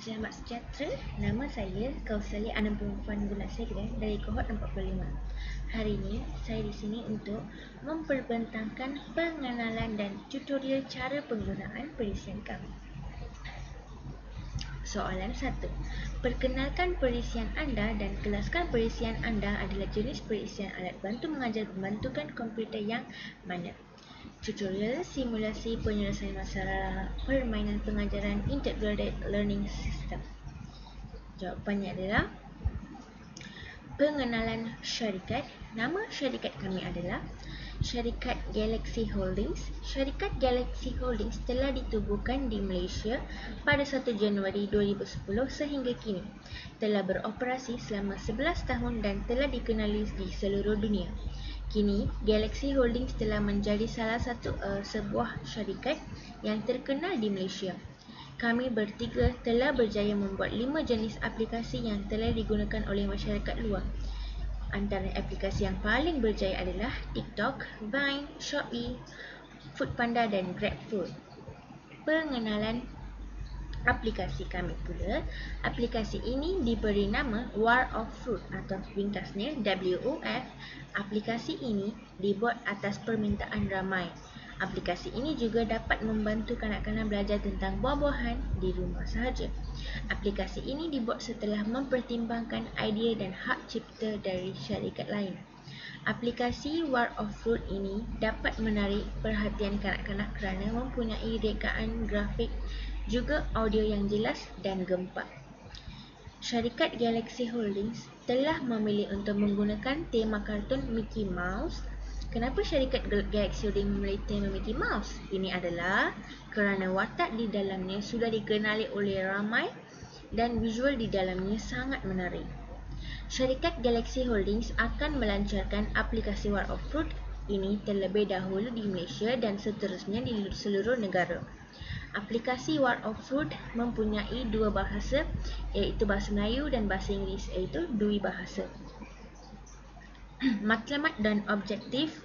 Selamat sejahtera, nama saya Kausalia Anam Perempuan Gunasekren dari kohort 45. Hari ini saya di sini untuk memperbentangkan pengenalan dan tutorial cara penggunaan perisian kami. Soalan 1. Perkenalkan perisian anda dan kelaskan perisian anda adalah jenis perisian alat bantu mengajar pembantukan komputer yang mana? Tutorial simulasi penyelesaian masalah permainan pengajaran Integrated Learning System. Jawapannya adalah pengenalan syarikat. Nama syarikat kami adalah Syarikat Galaxy Holdings. Syarikat Galaxy Holdings telah ditubuhkan di Malaysia pada 1 Januari 2010 sehingga kini. Telah beroperasi selama 11 tahun dan telah dikenali di seluruh dunia. Kini, Galaxy Holdings telah menjadi salah satu sebuah syarikat yang terkenal di Malaysia. Kami bertiga telah berjaya membuat 5 jenis aplikasi yang telah digunakan oleh masyarakat luar. Antara aplikasi yang paling berjaya adalah TikTok, Vine, Shopee, Foodpanda dan GrabFood. Pengenalan aplikasi kami pula. Aplikasi ini diberi nama War of Fruit atau ringkasnya WOF. Aplikasi ini dibuat atas permintaan ramai. Aplikasi ini juga dapat membantu kanak-kanak belajar tentang buah-buahan di rumah sahaja. Aplikasi ini dibuat setelah mempertimbangkan idea dan hak cipta dari syarikat lain. Aplikasi War of Fruit ini dapat menarik perhatian kanak-kanak kerana mempunyai rekaan grafik juga audio yang jelas dan gempak. Syarikat Galaxy Holdings telah memilih untuk menggunakan tema kartun Mickey Mouse. Kenapa syarikat Galaxy Holdings memilih tema Mickey Mouse? Ini adalah kerana watak di dalamnya sudah dikenali oleh ramai dan visual di dalamnya sangat menarik. Syarikat Galaxy Holdings akan melancarkan aplikasi War of Fruit ini terlebih dahulu di Malaysia dan seterusnya di seluruh negara. Aplikasi War of Fruit mempunyai dua bahasa, iaitu bahasa Melayu dan bahasa Inggeris, iaitu dua bahasa. Matlamat dan objektif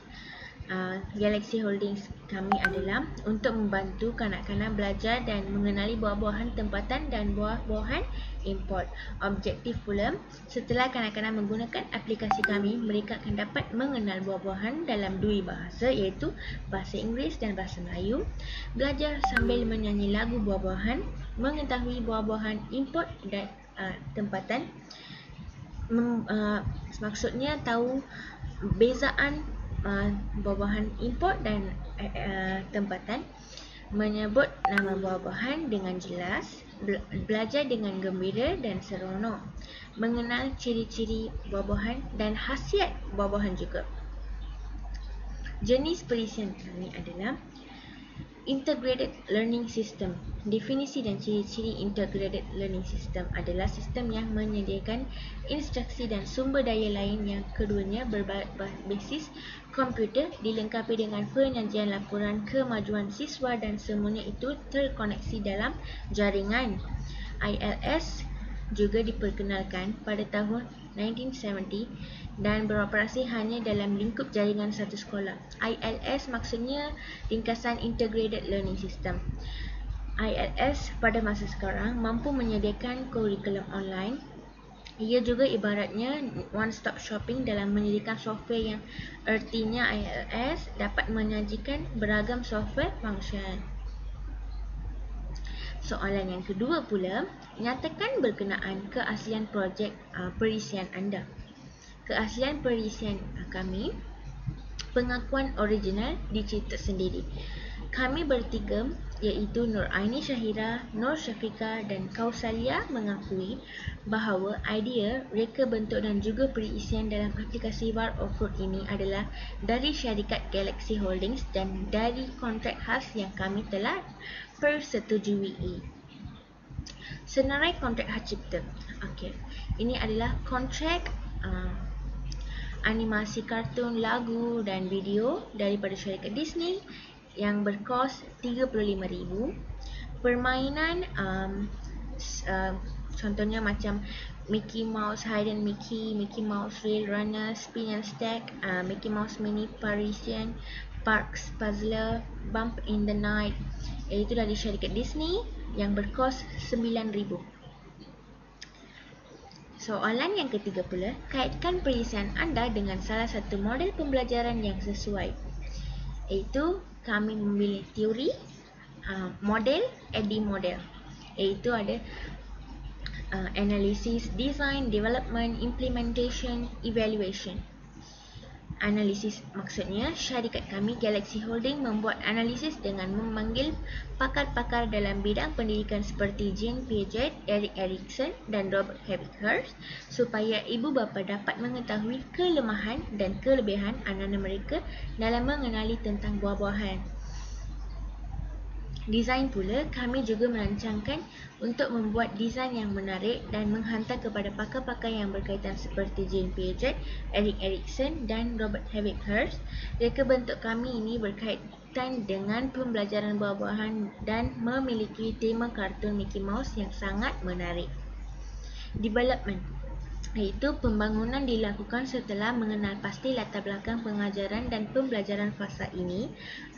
Galaxy Holdings kami adalah untuk membantu kanak-kanak belajar dan mengenali buah-buahan tempatan dan buah-buahan import. Objektif pula, setelah kanak-kanak menggunakan aplikasi kami, mereka akan dapat mengenal buah-buahan dalam dua bahasa, iaitu bahasa Inggeris dan bahasa Melayu, belajar sambil menyanyi lagu buah-buahan, mengetahui buah-buahan import dan tempatan. Maksudnya tahu bezaan buah-buahan import dan tempatan, menyebut nama buah-buahan dengan jelas, belajar dengan gembira dan seronok, mengenal ciri-ciri buah-buahan dan khasiat buah-buahan juga. Jenis perisian kami adalah Integrated Learning System. Definisi dan ciri-ciri Integrated Learning System adalah sistem yang menyediakan instruksi dan sumber daya lain yang keduanya berbasis komputer, dilengkapi dengan penyajian laporan kemajuan siswa dan semuanya itu terkoneksi dalam jaringan. ILS juga diperkenalkan pada tahun 1970 dan beroperasi hanya dalam lingkup jaringan satu sekolah. ILS maksudnya ringkasan Integrated Learning System. ILS pada masa sekarang mampu menyediakan kurikulum online. Ia juga ibaratnya one-stop shopping dalam menyediakan software yang ertinya ILS dapat menyajikan beragam software fungsi. Soalan yang kedua pula, nyatakan berkenaan keaslian projek perisian anda. Keaslian perisian kami, pengakuan original dicetak sendiri. Kami bertiga, iaitu Nur Aini Syahira, Nur Syafiqah dan Kausalia mengakui bahawa idea, reka bentuk dan juga perisian dalam aplikasi War of Fruit ini adalah dari syarikat Galaxy Holdings dan dari kontrak khas yang kami telah persetujui. Senarai kontrak hak cipta. Okey, ini adalah kontrak animasi kartun, lagu dan video daripada syarikat Disney yang berkos RM35,000. Permainan contohnya macam Mickey Mouse Hide and Mickey, Mickey Mouse Rail Runner, Spin and Stack, Mickey Mouse Mini Parisian, Parks Puzzler, Bump in the Night, iaitu dari syarikat Disney yang berkos RM9,000. Soalan yang ketiga pula, kaitkan perisian anda dengan salah satu model pembelajaran yang sesuai. Iaitu kami memilih teori, model, AD model. Iaitu ada analysis, design, development, implementation, evaluation. Analisis maksudnya syarikat kami Galaxy Holding membuat analisis dengan memanggil pakar-pakar dalam bidang pendidikan seperti Jean Piaget, Erik Erikson dan Robert Hurst supaya ibu bapa dapat mengetahui kelemahan dan kelebihan anak-anak mereka dalam mengenali tentang buah-buahan. Desain pula, kami juga merancangkan untuk membuat desain yang menarik dan menghantar kepada pakar-pakar yang berkaitan seperti Jean Piaget, Erik Erikson dan Robert Hurst. Reka bentuk kami ini berkaitan dengan pembelajaran buah-buahan dan memiliki tema kartun Mickey Mouse yang sangat menarik. Development iaitu pembangunan dilakukan setelah mengenal pasti latar belakang pengajaran dan pembelajaran fasa ini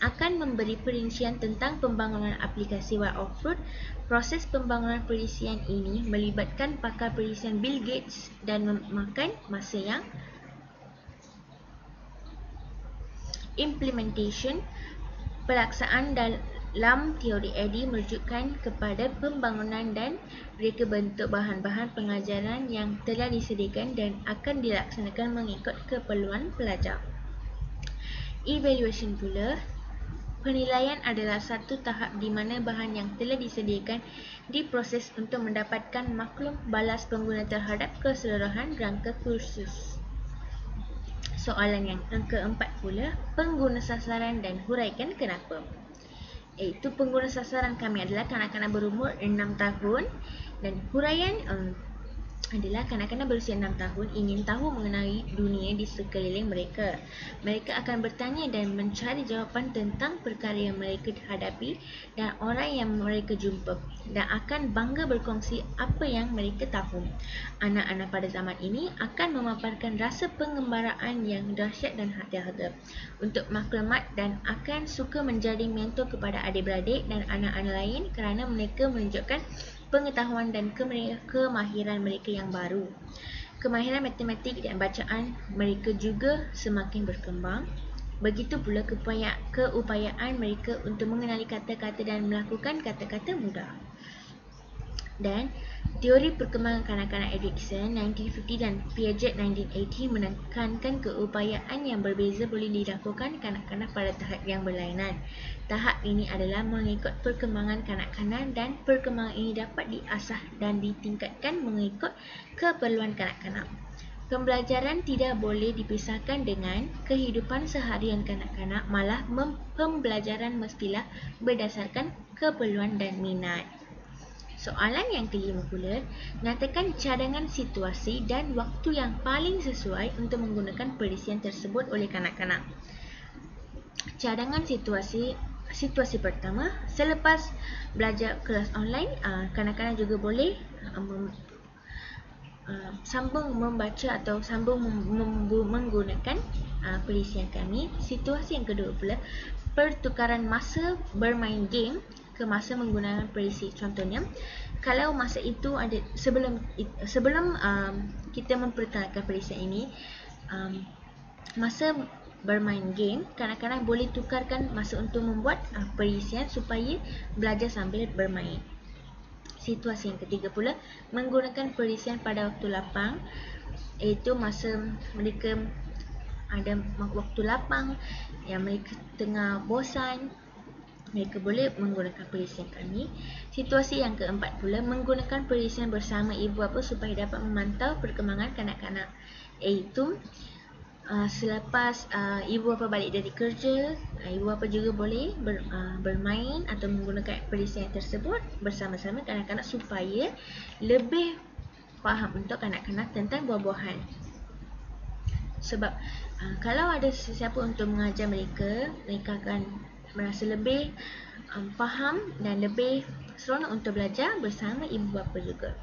akan memberi perincian tentang pembangunan aplikasi Wild of Fruit. Proses pembangunan perisian ini melibatkan pakar perisian Bill Gates dan memakan masa yang implementation. Pelaksanaan dalam teori AD merujukkan kepada pembangunan dan reka bentuk bahan-bahan pengajaran yang telah disediakan dan akan dilaksanakan mengikut keperluan pelajar. Evaluation pula, penilaian adalah satu tahap di mana bahan yang telah disediakan diproses untuk mendapatkan maklum balas pengguna terhadap keseluruhan rangka kursus. Soalan yang keempat pula, pengguna sasaran dan huraikan kenapa. Iaitu pengguna sasaran kami adalah kanak-kanak berumur 6 tahun dan huraian adalah kanak-kanak berusia 6 tahun ingin tahu mengenai dunia di sekeliling mereka. Mereka akan bertanya dan mencari jawapan tentang perkara yang mereka hadapi dan orang yang mereka jumpa dan akan bangga berkongsi apa yang mereka tahu. Anak-anak pada zaman ini akan memaparkan rasa pengembaraan yang dahsyat dan hati-hati untuk maklumat dan akan suka menjadi mentor kepada adik-beradik dan anak-anak lain kerana mereka menunjukkan pengetahuan dan kemahiran mereka yang baru. Kemahiran matematik dan bacaan mereka juga semakin berkembang. Begitu pula keupayaan mereka untuk mengenali kata-kata dan melakukan kata-kata mudah. Dan teori perkembangan kanak-kanak Erikson 1950 dan Piaget 1980 menekankan keupayaan yang berbeza boleh dilakukan kanak-kanak pada tahap yang berlainan. Tahap ini adalah mengikut perkembangan kanak-kanak dan perkembangan ini dapat diasah dan ditingkatkan mengikut keperluan kanak-kanak. Pembelajaran tidak boleh dipisahkan dengan kehidupan seharian kanak-kanak, malah pembelajaran mestilah berdasarkan keperluan dan minat. Soalan yang kelima pula, nyatakan cadangan situasi dan waktu yang paling sesuai untuk menggunakan perisian tersebut oleh kanak-kanak. Cadangan situasi pertama, selepas belajar kelas online, kanak-kanak juga boleh sambung membaca atau sambung menggunakan perisian kami. Situasi yang kedua pula, pertukaran masa bermain game ke masa menggunakan perisi. Contohnya, kalau masa itu ada sebelum kita memperkenalkan perisian ini, masa bermain game, kanak-kanak boleh tukarkan masa untuk membuat perisian supaya belajar sambil bermain. Situasi yang ketiga pula, menggunakan perisian pada waktu lapang, iaitu masa mereka ada waktu lapang yang mereka tengah bosan, mereka boleh menggunakan perisian kami. Situasi yang keempat pula, menggunakan perisian bersama ibu bapa supaya dapat memantau perkembangan kanak-kanak, iaitu selepas ibu bapa balik dari kerja, ibu bapa juga boleh bermain atau menggunakan perisian tersebut bersama-sama kanak-kanak supaya lebih faham untuk kanak-kanak tentang buah-buahan. Sebab kalau ada sesiapa untuk mengajar mereka, mereka akan merasa lebih faham dan lebih seronok untuk belajar bersama ibu bapa juga.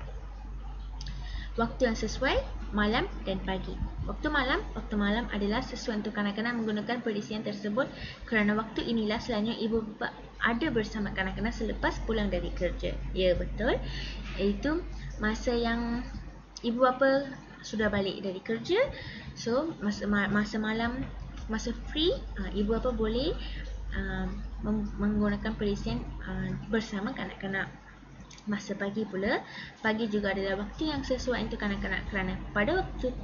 Waktu yang sesuai, malam dan pagi. Waktu malam adalah sesuai untuk kanak-kanak menggunakan perisian tersebut kerana waktu inilah selalunya ibu bapa ada bersama kanak-kanak selepas pulang dari kerja. Ya, betul. Iaitu masa yang ibu bapa sudah balik dari kerja, so masa malam, masa free, ibu bapa boleh menggunakan perisian bersama kanak-kanak. Masa pagi pula, pagi juga adalah waktu yang sesuai untuk kanak-kanak kerana pada waktu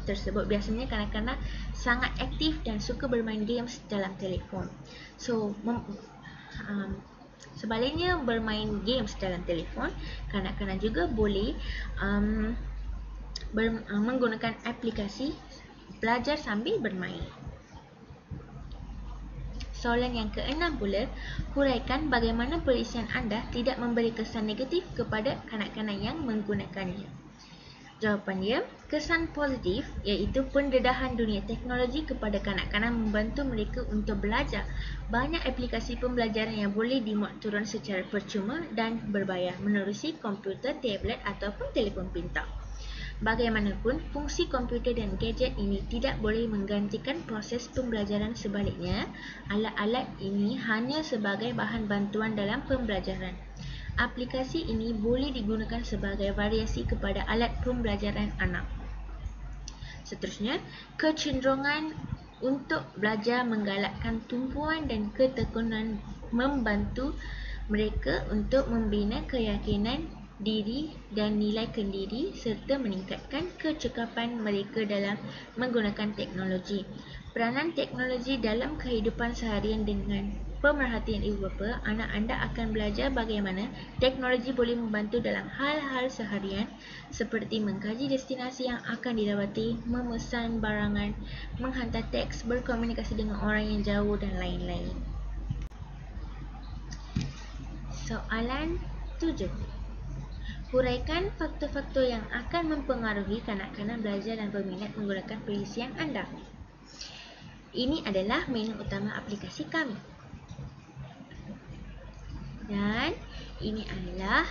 tersebut biasanya kanak-kanak sangat aktif dan suka bermain games dalam telefon. So sebaliknya bermain games dalam telefon, kanak-kanak juga boleh menggunakan aplikasi belajar sambil bermain. Soalan yang keenam pula, huraikan bagaimana perisian anda tidak memberi kesan negatif kepada kanak-kanak yang menggunakannya. Jawapan dia, kesan positif iaitu pendedahan dunia teknologi kepada kanak-kanak membantu mereka untuk belajar. Banyak aplikasi pembelajaran yang boleh dimuat turun secara percuma dan berbayar menerusi komputer, tablet ataupun telefon pintar. Bagaimanapun, fungsi komputer dan gadget ini tidak boleh menggantikan proses pembelajaran. Sebaliknya, alat-alat ini hanya sebagai bahan bantuan dalam pembelajaran. Aplikasi ini boleh digunakan sebagai variasi kepada alat pembelajaran anak. Seterusnya, kecenderungan untuk belajar menggalakkan tumpuan dan ketekunan membantu mereka untuk membina keyakinan diri dan nilai kendiri serta meningkatkan kecekapan mereka dalam menggunakan teknologi. Peranan teknologi dalam kehidupan seharian dengan pemerhatian ibu bapa, anak anda akan belajar bagaimana teknologi boleh membantu dalam hal-hal seharian seperti mengkaji destinasi yang akan dilawati, memesan barangan, menghantar teks, berkomunikasi dengan orang yang jauh dan lain-lain. Soalan 7. Huraikan faktor-faktor yang akan mempengaruhi kanak-kanak belajar dan berminat menggunakan perisian anda. Ini adalah menu utama aplikasi kami. Dan ini adalah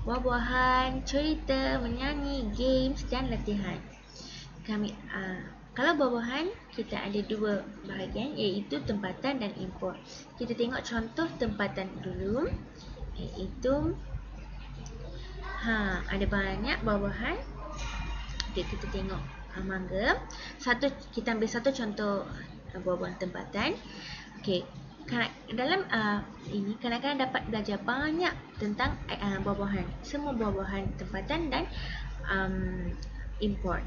buah-buahan, cerita, menyanyi, games dan latihan. Kalau buah-buahan, kita ada dua bahagian iaitu tempatan dan import. Kita tengok contoh tempatan dulu, iaitu ada banyak buah-buahan. Okay, kita tengok mangga. Kita ambil satu contoh buah-buahan tempatan. Okay, dalam ini kanak-kanak dapat belajar banyak tentang buah-buahan, semua buah-buahan tempatan dan import.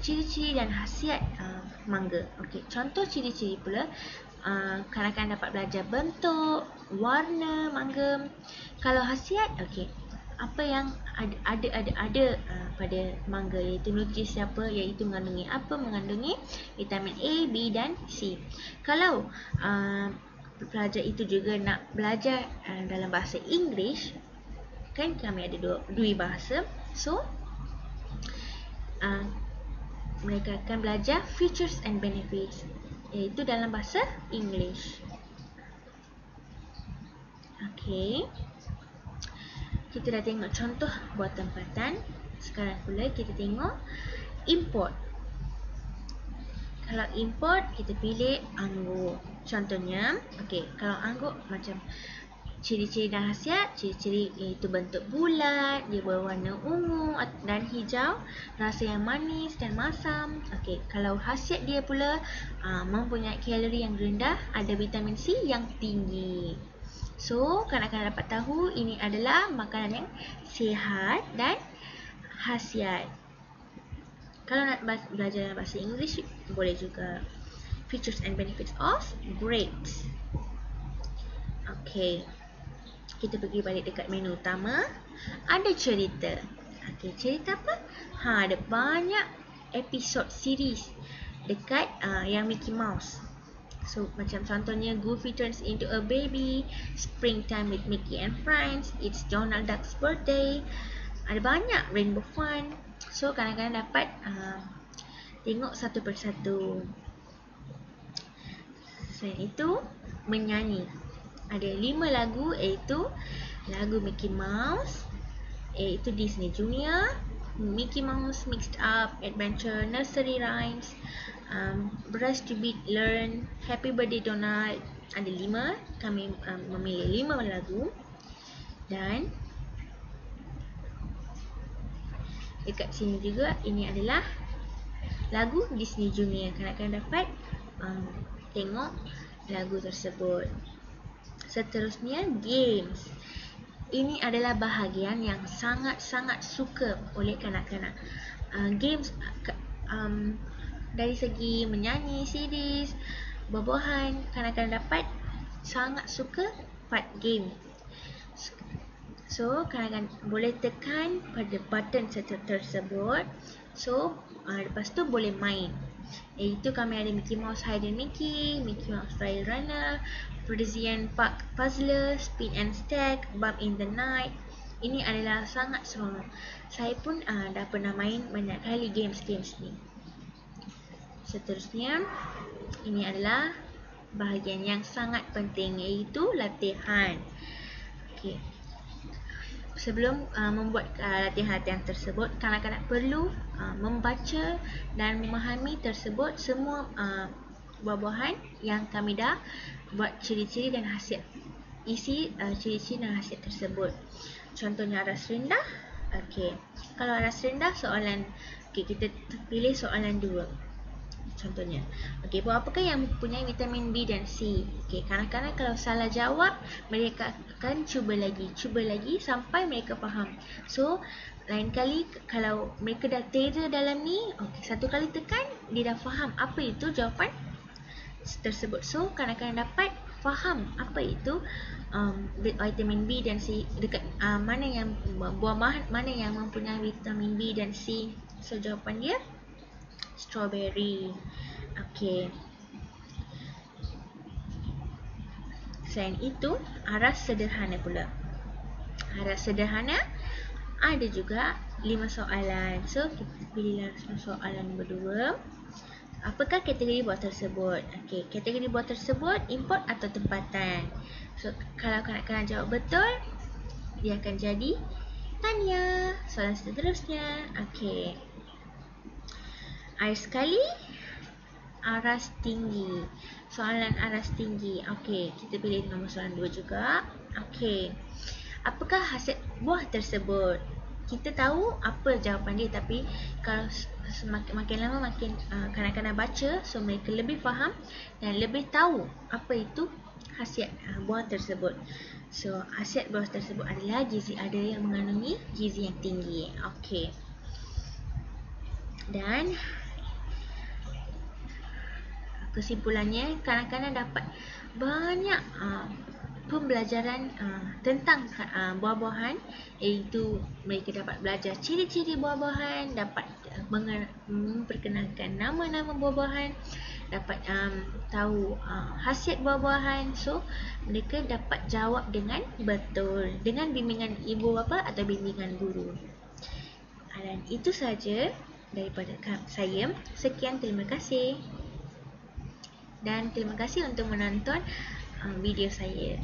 Ciri-ciri dan khasiat mangga. Okay, contoh ciri-ciri pula, kanak-kanak dapat belajar bentuk, warna mangga. Kalau khasiat, okay, apa yang ada pada mangga iaitu nutrisi apa, iaitu mengandungi apa, mengandungi vitamin A, B dan C. Kalau pelajar itu juga nak belajar dalam bahasa Inggeris, kan kami ada dua bahasa, so mereka akan belajar features and benefits iaitu dalam bahasa Inggeris. Okay, kita dah tengok contoh buah tempatan. Sekarang pula kita tengok import. Kalau import, kita pilih anggur. Contohnya, okay, kalau anggur macam ciri-ciri dan khasiat, ciri-ciri iaitu bentuk bulat, dia berwarna ungu dan hijau, rasa yang manis dan masam. Okay, kalau khasiat dia pula mempunyai kalori yang rendah, ada vitamin C yang tinggi. So, kanak-kanak dapat tahu ini adalah makanan yang sihat dan khasiat. Kalau nak belajar bahasa Inggeris, boleh juga. Features and benefits of grapes. Okay, kita pergi balik dekat menu utama. Ada cerita. Okay, cerita apa? Ada banyak episod series dekat yang Mickey Mouse. So, macam contohnya Goofy Turns into a Baby, Springtime with Mickey and Friends, It's Donald Duck's Birthday. Ada banyak, Rainbow Fun. So, kadang-kadang dapat tengok satu persatu. Selain itu, menyanyi. Ada 5 lagu, iaitu lagu Mickey Mouse, iaitu Disney Junior, Mickey Mouse Mixed Up, Adventure, Nursery Rhymes, Brush to Beat Learn, Happy Birthday Donald. Ada 5. Kami memilih 5 lagu. Dan Dekat sini juga, ini adalah lagu Disney Junior. Kanak-kanak dapat tengok lagu tersebut. Seterusnya, games. Ini adalah bahagian yang sangat-sangat suka oleh kanak-kanak. Games dari segi menyanyi, series, buah-buahan, kanak-kanak dapat sangat suka part game. So, kanak-kanak boleh tekan pada button tersebut. So, lepas tu boleh main. Iaitu kami ada Mickey Mouse Hide and Mickey, Mickey Mouse Trail Runner, Parisian Park Puzzler, Spin and Stack, Bump in the Night. Ini adalah sangat seronok. Saya pun dah pernah main banyak kali games-games ni. Seterusnya, ini adalah bahagian yang sangat penting, iaitu latihan. Okay. Sebelum membuat latihan-latihan tersebut, kanak-kanak perlu membaca dan memahami tersebut semua buah-buahan yang kami dah buat ciri-ciri dan khasiat. Isi ciri-ciri dan khasiat tersebut. Contohnya aras rendah. Okey. Kalau aras rendah soalan, kita pilih soalan 2. Contohnya, buah apakah yang mempunyai vitamin B dan C? Kanak-kanak kalau salah jawab, mereka akan cuba lagi sampai mereka faham. So, lain kali kalau mereka dah terror dalam ni, satu kali tekan, dia dah faham apa itu jawapan tersebut. So, kanak-kanak dapat faham apa itu vitamin B dan C, dekat mana yang buah-buahan mana yang mempunyai vitamin B dan C. So, jawapan dia strawberry. Okey. Selain itu, aras sederhana pula. Aras sederhana ada juga 5 soalan. So, kita pilihlah soalan nombor 2. Apakah kategori buah tersebut? Okey, kategori buah tersebut import atau tempatan. So, kalau kanak-kanak jawab betul, dia akan jadi Tania. Soalan seterusnya. Okey. Air sekali, aras tinggi. Soalan aras tinggi. Okey, kita pilih nombor soalan 2 juga. Okey. Apakah khasiat buah tersebut? Kita tahu apa jawapan dia, tapi kalau makin lama makin kanak-kanak baca, so mereka lebih faham dan lebih tahu apa itu khasiat buah tersebut. So, khasiat buah tersebut adalah gizi, ada yang mengandungi gizi yang tinggi. Okey. Dan kesimpulannya, kanak-kanak dapat banyak pembelajaran tentang buah-buahan, iaitu mereka dapat belajar ciri-ciri buah-buahan, dapat memperkenalkan nama-nama buah-buahan, dapat tahu khasiat buah-buahan. So, mereka dapat jawab dengan betul dengan bimbingan ibu bapa atau bimbingan guru. Dan itu saja daripada saya. Sekian, terima kasih. Dan terima kasih untuk menonton video saya.